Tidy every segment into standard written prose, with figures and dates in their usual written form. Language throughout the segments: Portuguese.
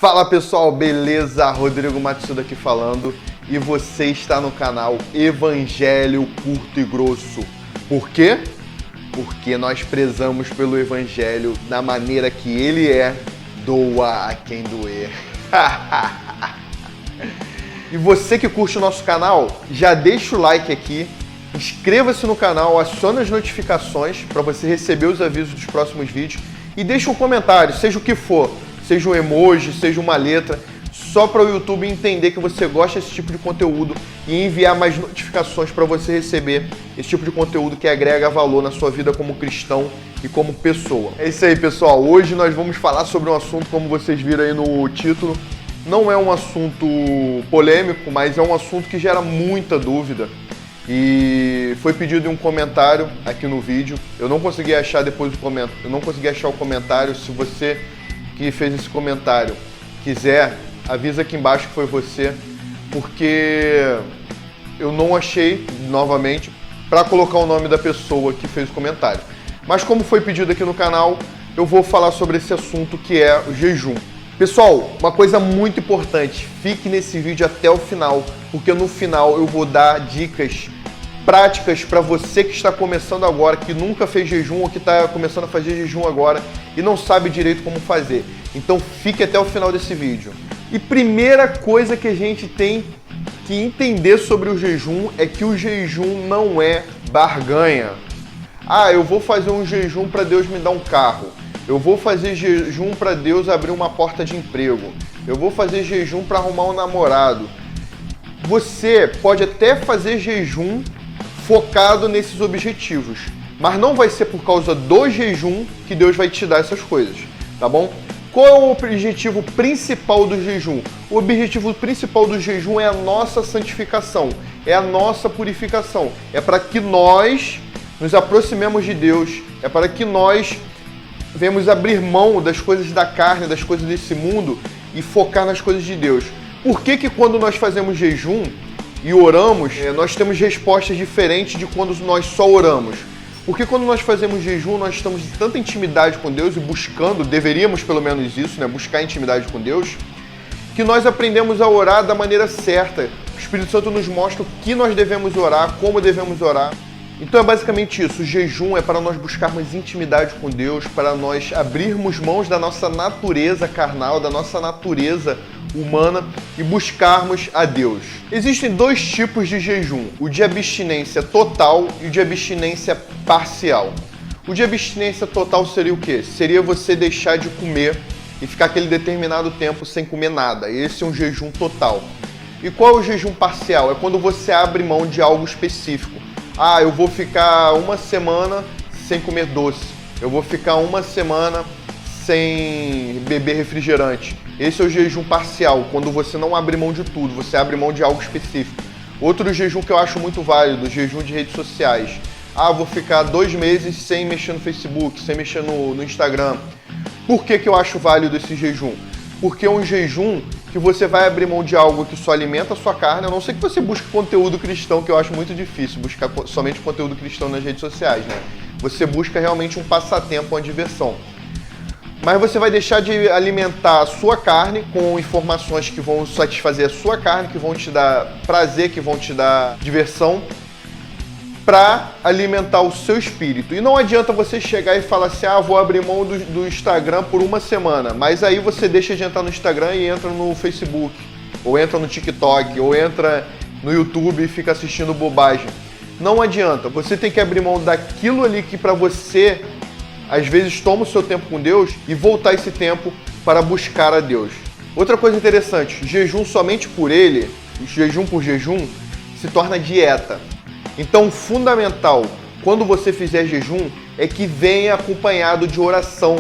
Fala pessoal, beleza? Rodrigo Matsuda aqui falando e você está no canal Evangelho Curto e Grosso. Por quê? Porque nós prezamos pelo Evangelho da maneira que ele é, doa a quem doer. E você que curte o nosso canal, já deixa o like aqui, inscreva-se no canal, acione as notificações para você receber os avisos dos próximos vídeos e deixa um comentário, seja o que for, seja um emoji, seja uma letra, só para o YouTube entender que você gosta desse tipo de conteúdo e enviar mais notificações para você receber esse tipo de conteúdo que agrega valor na sua vida como cristão e como pessoa. É isso aí, pessoal. Hoje nós vamos falar sobre um assunto, como vocês viram aí no título. Não é um assunto polêmico, mas é um assunto que gera muita dúvida. E foi pedido um comentário aqui no vídeo. Eu não consegui achar depois do comentário. Eu não consegui achar o comentário. Se você que fez esse comentário quiser, avisa aqui embaixo que foi você, porque eu não achei novamente para colocar o nome da pessoa que fez o comentário. Mas como foi pedido aqui no canal, eu vou falar sobre esse assunto que é o jejum. Pessoal, uma coisa muito importante, fique nesse vídeo até o final, porque no final eu vou dar dicas práticas para você que está começando agora, que nunca fez jejum ou que está começando a fazer jejum agora e não sabe direito como fazer. Então fique até o final desse vídeo. E primeira coisa que a gente tem que entender sobre o jejum é que o jejum não é barganha. Ah, eu vou fazer um jejum para Deus me dar um carro. Eu vou fazer jejum para Deus abrir uma porta de emprego. Eu vou fazer jejum para arrumar um namorado. Você pode até fazer jejum focado nesses objetivos, mas não vai ser por causa do jejum que Deus vai te dar essas coisas, tá bom? Qual é o objetivo principal do jejum? O objetivo principal do jejum é a nossa santificação, é a nossa purificação, é para que nós nos aproximemos de Deus, é para que nós venhamos abrir mão das coisas da carne, das coisas desse mundo e focar nas coisas de Deus. Por que quando nós fazemos jejum e oramos, nós temos respostas diferentes de quando nós só oramos? Porque quando nós fazemos jejum, nós estamos em tanta intimidade com Deus e buscando, deveríamos pelo menos isso, né? Buscar intimidade com Deus, que nós aprendemos a orar da maneira certa. O Espírito Santo nos mostra o que nós devemos orar, como devemos orar. Então é basicamente isso, o jejum é para nós buscarmos intimidade com Deus, para nós abrirmos mãos da nossa natureza carnal, da nossa natureza humana e buscarmos a Deus. Existem dois tipos de jejum, o de abstinência total e o de abstinência parcial. O de abstinência total seria o quê? Seria você deixar de comer e ficar aquele determinado tempo sem comer nada. Esse é um jejum total. E qual é o jejum parcial? É quando você abre mão de algo específico. Ah, eu vou ficar uma semana sem comer doce. Eu vou ficar uma semana sem beber refrigerante. Esse é o jejum parcial, quando você não abre mão de tudo, você abre mão de algo específico. Outro jejum que eu acho muito válido, o jejum de redes sociais. Ah, vou ficar 2 meses sem mexer no Facebook, sem mexer no Instagram. Por que eu acho válido esse jejum? Porque é um jejum que você vai abrir mão de algo que só alimenta a sua carne, a não ser que você busque conteúdo cristão, que eu acho muito difícil, buscar somente conteúdo cristão nas redes sociais, né? Você busca realmente um passatempo, uma diversão. Mas você vai deixar de alimentar a sua carne com informações que vão satisfazer a sua carne, que vão te dar prazer, que vão te dar diversão, para alimentar o seu espírito. E não adianta você chegar e falar assim, ah, vou abrir mão do Instagram por uma semana, mas aí você deixa de entrar no Instagram e entra no Facebook, ou entra no TikTok, ou entra no YouTube e fica assistindo bobagem. Não adianta, você tem que abrir mão daquilo ali que para você às vezes toma o seu tempo com Deus e voltar esse tempo para buscar a Deus. Outra coisa interessante, jejum somente por ele, jejum por jejum, se torna dieta. Então, fundamental, quando você fizer jejum, é que venha acompanhado de oração,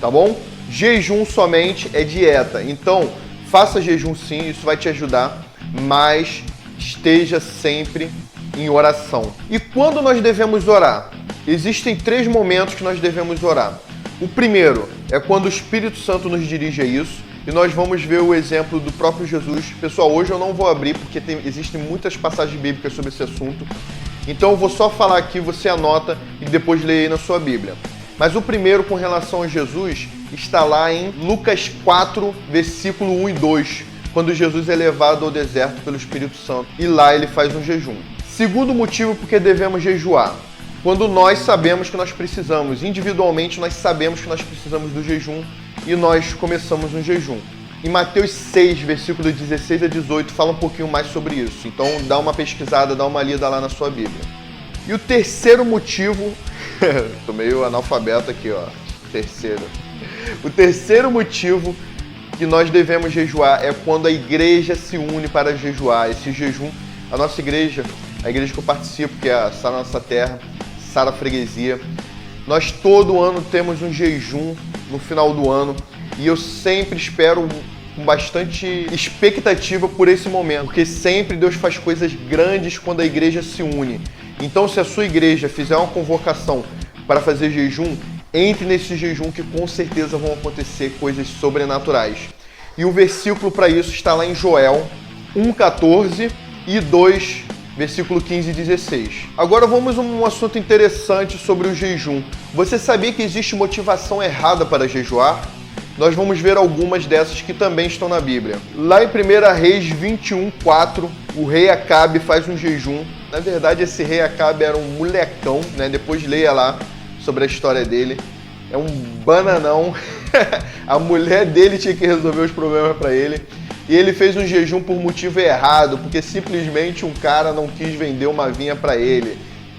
tá bom? Jejum somente é dieta. Então, faça jejum sim, isso vai te ajudar, mas esteja sempre em oração. E quando nós devemos orar? Existem 3 momentos que nós devemos orar. O primeiro é quando o Espírito Santo nos dirige a isso, e nós vamos ver o exemplo do próprio Jesus. Pessoal, hoje eu não vou abrir porque existem muitas passagens bíblicas sobre esse assunto, então eu vou só falar aqui, você anota e depois lê aí na sua Bíblia. Mas o primeiro, com relação a Jesus, está lá em Lucas 4, versículo 1 e 2, quando Jesus é levado ao deserto pelo Espírito Santo e lá ele faz um jejum. Segundo motivo porque devemos jejuar. Quando nós sabemos que nós precisamos, individualmente nós sabemos que nós precisamos do jejum e nós começamos um jejum. Em Mateus 6, versículo 16 a 18, fala um pouquinho mais sobre isso. Então dá uma pesquisada, dá uma lida lá na sua Bíblia. E o terceiro motivo... Tô meio analfabeto aqui, ó. O terceiro motivo que nós devemos jejuar é quando a igreja se une para jejuar. Esse jejum, a nossa igreja, a igreja que eu participo, que é a Sara Nossa Terra, Sara Freguesia, nós todo ano temos um jejum no final do ano e eu sempre espero com bastante expectativa por esse momento, porque sempre Deus faz coisas grandes quando a igreja se une. Então, se a sua igreja fizer uma convocação para fazer jejum, entre nesse jejum que com certeza vão acontecer coisas sobrenaturais. E o versículo para isso está lá em Joel 1,14 e 2, versículo 15 e 16. Agora vamos a um assunto interessante sobre o jejum. Você sabia que existe motivação errada para jejuar? Nós vamos ver algumas dessas que também estão na Bíblia. Lá em 1 Reis 21:4, o rei Acabe faz um jejum. Na verdade, esse rei Acabe era um molecão, né? Depois leia lá sobre a história dele. É um bananão. A mulher dele tinha que resolver os problemas para ele. E ele fez um jejum por motivo errado, porque simplesmente um cara não quis vender uma vinha para ele.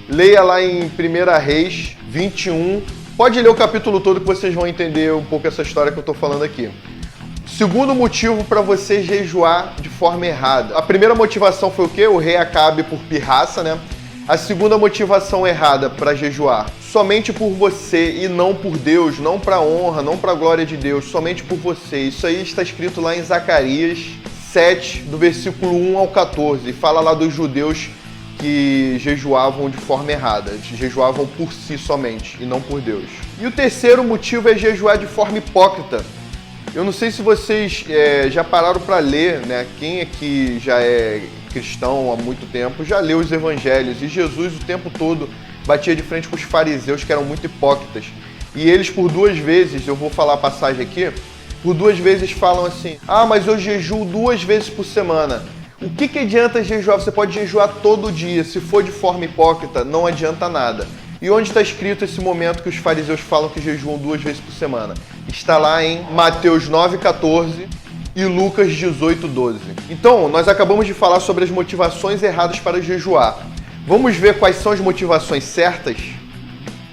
Leia lá em 1 Reis 21. Pode ler o capítulo todo que vocês vão entender um pouco essa história que eu estou falando aqui. Segundo motivo para você jejuar de forma errada. A primeira motivação foi o quê? O rei Acabe por pirraça, né? A segunda motivação errada para jejuar. Somente por você e não por Deus, não para honra, não para glória de Deus, somente por você. Isso aí está escrito lá em Zacarias 7, do versículo 1 ao 14. Fala lá dos judeus que jejuavam de forma errada, jejuavam por si somente e não por Deus. E o terceiro motivo é jejuar de forma hipócrita. Eu não sei se vocês já pararam para ler, né? Quem aqui já é cristão há muito tempo já leu os evangelhos e Jesus o tempo todo batia de frente com os fariseus que eram muito hipócritas. E eles por 2 vezes, eu vou falar a passagem aqui, por 2 vezes falam assim: ah, mas eu jejuo 2 vezes por semana. O que adianta jejuar? Você pode jejuar todo dia. Se for de forma hipócrita, não adianta nada. E onde está escrito esse momento que os fariseus falam que jejuam 2 vezes por semana? Está lá em Mateus 9,14 e Lucas 18,12. Então, nós acabamos de falar sobre as motivações erradas para jejuar. Vamos ver quais são as motivações certas?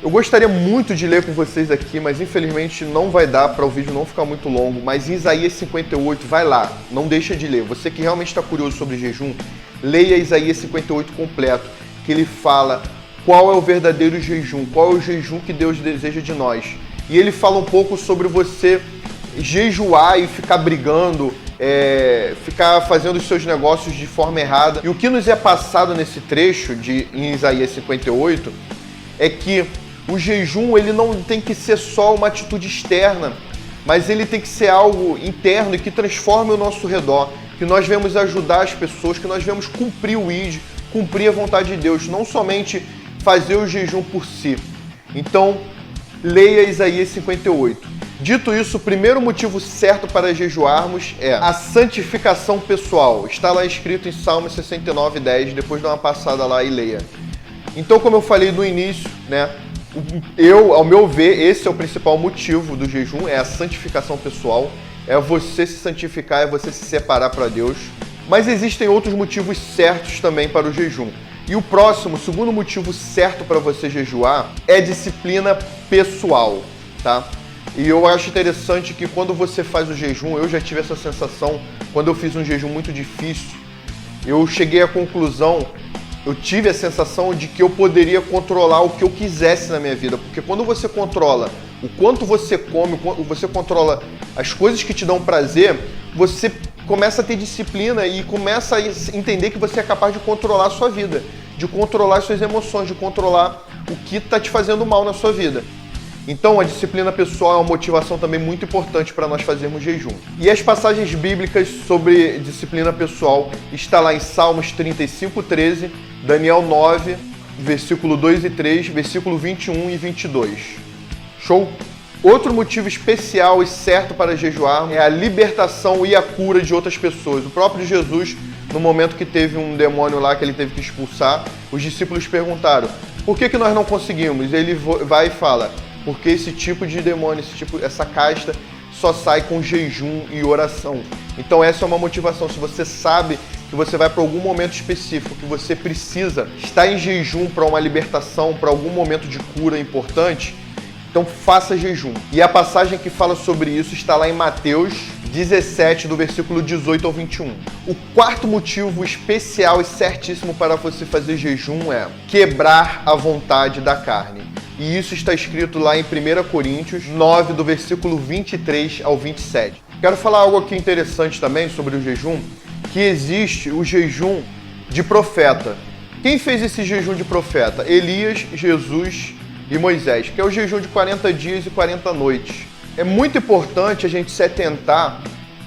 Eu gostaria muito de ler com vocês aqui, mas infelizmente não vai dar para o vídeo não ficar muito longo. Mas em Isaías 58, vai lá, não deixa de ler. Você que realmente está curioso sobre jejum, leia Isaías 58 completo, que ele fala qual é o verdadeiro jejum, qual é o jejum que Deus deseja de nós. E ele fala um pouco sobre você jejuar e ficar brigando, ficar fazendo os seus negócios de forma errada. E o que nos é passado nesse trecho em Isaías 58 é que o jejum ele não tem que ser só uma atitude externa, mas ele tem que ser algo interno e que transforme o nosso redor, que nós vamos ajudar as pessoas, que nós vamos cumprir o ID, cumprir a vontade de Deus, não somente fazer o jejum por si. Então, leia Isaías 58. Dito isso, o primeiro motivo certo para jejuarmos é a santificação pessoal. Está lá escrito em Salmo 69:10, depois dá uma passada lá e leia. Então, como eu falei no início, né, ao meu ver, esse é o principal motivo do jejum, é a santificação pessoal, é você se santificar, é você se separar para Deus. Mas existem outros motivos certos também para o jejum. E o próximo, segundo motivo certo para você jejuar, é disciplina pessoal, tá? E eu acho interessante que quando você faz o jejum, eu já tive essa sensação, quando eu fiz um jejum muito difícil, eu cheguei à conclusão, eu tive a sensação de que eu poderia controlar o que eu quisesse na minha vida. Porque quando você controla o quanto você come, você controla as coisas que te dão prazer, você começa a ter disciplina e começa a entender que você é capaz de controlar a sua vida, de controlar as suas emoções, de controlar o que está te fazendo mal na sua vida. Então, a disciplina pessoal é uma motivação também muito importante para nós fazermos jejum. E as passagens bíblicas sobre disciplina pessoal está lá em Salmos 35:13, Daniel 9, versículo 2 e 3, versículo 21 e 22. Show? Outro motivo especial e certo para jejuar é a libertação e a cura de outras pessoas. O próprio Jesus, no momento que teve um demônio lá que ele teve que expulsar, os discípulos perguntaram: por que nós não conseguimos? Ele vai e fala: porque esse tipo de demônio, essa casta, só sai com jejum e oração. Então essa é uma motivação. Se você sabe que você vai para algum momento específico, que você precisa estar em jejum para uma libertação, para algum momento de cura importante, então faça jejum. E a passagem que fala sobre isso está lá em Mateus 17, do versículo 18 ao 21. O quarto motivo especial e certíssimo para você fazer jejum é quebrar a vontade da carne. E isso está escrito lá em 1 Coríntios 9, do versículo 23 ao 27. Quero falar algo aqui interessante também sobre o jejum, que existe o jejum de profeta. Quem fez esse jejum de profeta? Elias, Jesus e Moisés, que é o jejum de 40 dias e 40 noites. É muito importante a gente se atentar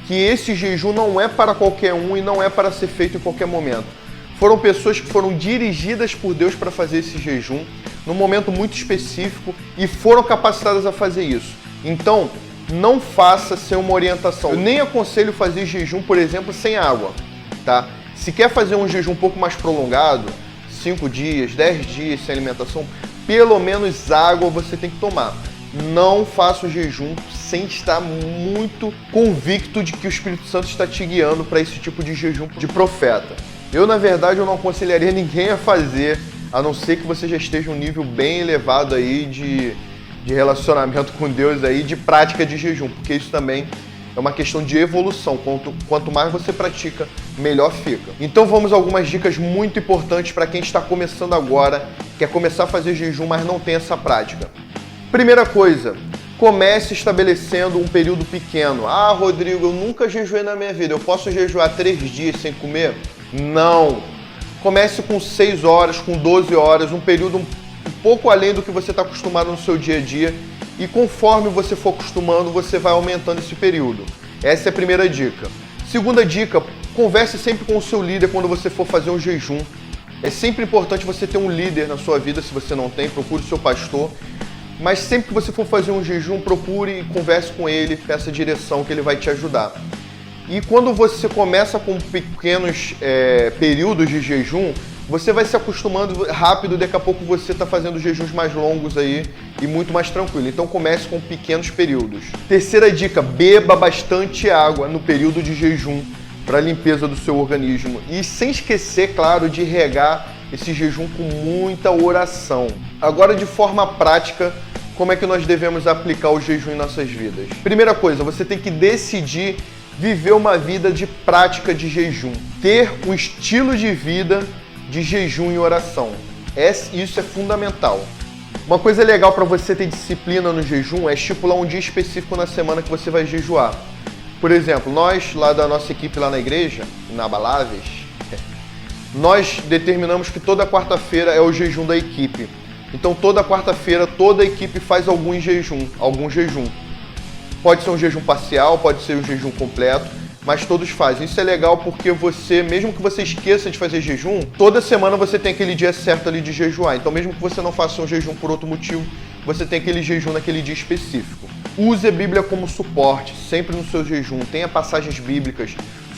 que esse jejum não é para qualquer um e não é para ser feito em qualquer momento. Foram pessoas que foram dirigidas por Deus para fazer esse jejum num momento muito específico e foram capacitadas a fazer isso. Então, não faça sem uma orientação. Eu nem aconselho fazer jejum, por exemplo, sem água, tá? Se quer fazer um jejum um pouco mais prolongado, 5 dias, 10 dias sem alimentação, pelo menos água você tem que tomar. Não faça o jejum sem estar muito convicto de que o Espírito Santo está te guiando para esse tipo de jejum de profeta. Eu, na verdade, eu não aconselharia ninguém a fazer, a não ser que você já esteja um nível bem elevado aí de relacionamento com Deus aí, de prática de jejum, porque isso também é uma questão de evolução. Quanto mais você pratica, melhor fica. Então vamos a algumas dicas muito importantes para quem está começando agora, quer começar a fazer jejum, mas não tem essa prática. Primeira coisa, comece estabelecendo um período pequeno. Ah, Rodrigo, eu nunca jejuei na minha vida, eu posso jejuar 3 dias sem comer? Não. Comece com 6 horas, com 12 horas, um período um pouco além do que você está acostumado no seu dia a dia, e conforme você for acostumando, você vai aumentando esse período. Essa é a primeira dica. Segunda dica, converse sempre com o seu líder quando você for fazer um jejum. É sempre importante você ter um líder na sua vida. Se você não tem, procure o seu pastor. Mas sempre que você for fazer um jejum, procure e converse com ele, peça direção que ele vai te ajudar. E quando você começa com pequenos períodos de jejum, você vai se acostumando rápido, daqui a pouco você está fazendo jejuns mais longos aí e muito mais tranquilo. Então comece com pequenos períodos. Terceira dica, beba bastante água no período de jejum para a limpeza do seu organismo. E sem esquecer, claro, de regar esse jejum com muita oração. Agora, de forma prática, como é que nós devemos aplicar o jejum em nossas vidas? Primeira coisa, você tem que decidir viver uma vida de prática de jejum. Ter um estilo de vida de jejum e oração. Isso é fundamental. Uma coisa legal para você ter disciplina no jejum é estipular um dia específico na semana que você vai jejuar. Por exemplo, nós lá da nossa equipe lá na igreja, Inabaláveis, nós determinamos que toda quarta-feira é o jejum da equipe. Então toda quarta-feira toda a equipe faz algum jejum. Pode ser um jejum parcial, pode ser um jejum completo, mas todos fazem. Isso é legal porque você, mesmo que você esqueça de fazer jejum, toda semana você tem aquele dia certo ali de jejuar. Então mesmo que você não faça um jejum por outro motivo, você tem aquele jejum naquele dia específico. Use a Bíblia como suporte, sempre no seu jejum. Tenha passagens bíblicas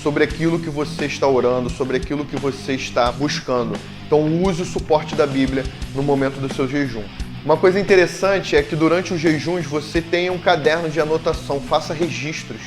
sobre aquilo que você está orando, sobre aquilo que você está buscando. Então use o suporte da Bíblia no momento do seu jejum. Uma coisa interessante é que durante os jejuns você tenha um caderno de anotação, faça registros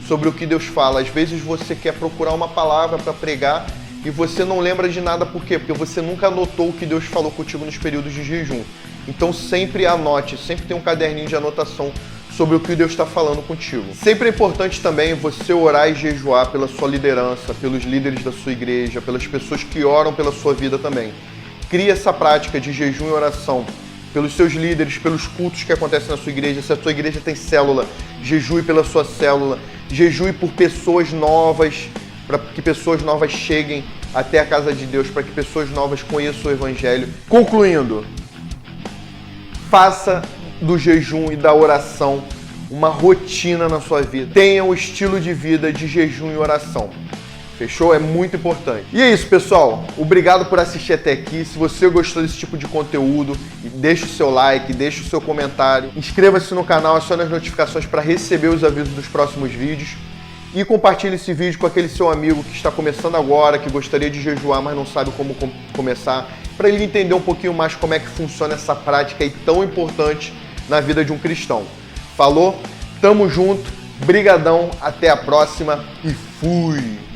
sobre o que Deus fala. Às vezes você quer procurar uma palavra para pregar e você não lembra de nada. Por quê? Porque você nunca anotou o que Deus falou contigo nos períodos de jejum. Então sempre anote, sempre tenha um caderninho de anotação sobre o que Deus está falando contigo. Sempre é importante também você orar e jejuar pela sua liderança, pelos líderes da sua igreja, pelas pessoas que oram pela sua vida também. Crie essa prática de jejum e oração pelos seus líderes, pelos cultos que acontecem na sua igreja. Se a sua igreja tem célula, jejue pela sua célula, jejue por pessoas novas, para que pessoas novas cheguem até a casa de Deus, para que pessoas novas conheçam o Evangelho. Concluindo, faça do jejum e da oração uma rotina na sua vida. Tenha um estilo de vida de jejum e oração. Fechou? É muito importante. E é isso, pessoal. Obrigado por assistir até aqui. Se você gostou desse tipo de conteúdo, deixa o seu like, deixa o seu comentário. Inscreva-se no canal, acione as notificações para receber os avisos dos próximos vídeos. E compartilhe esse vídeo com aquele seu amigo que está começando agora, que gostaria de jejuar, mas não sabe como começar, para ele entender um pouquinho mais como é que funciona essa prática aí tão importante na vida de um cristão. Falou? Tamo junto, brigadão, até a próxima e fui!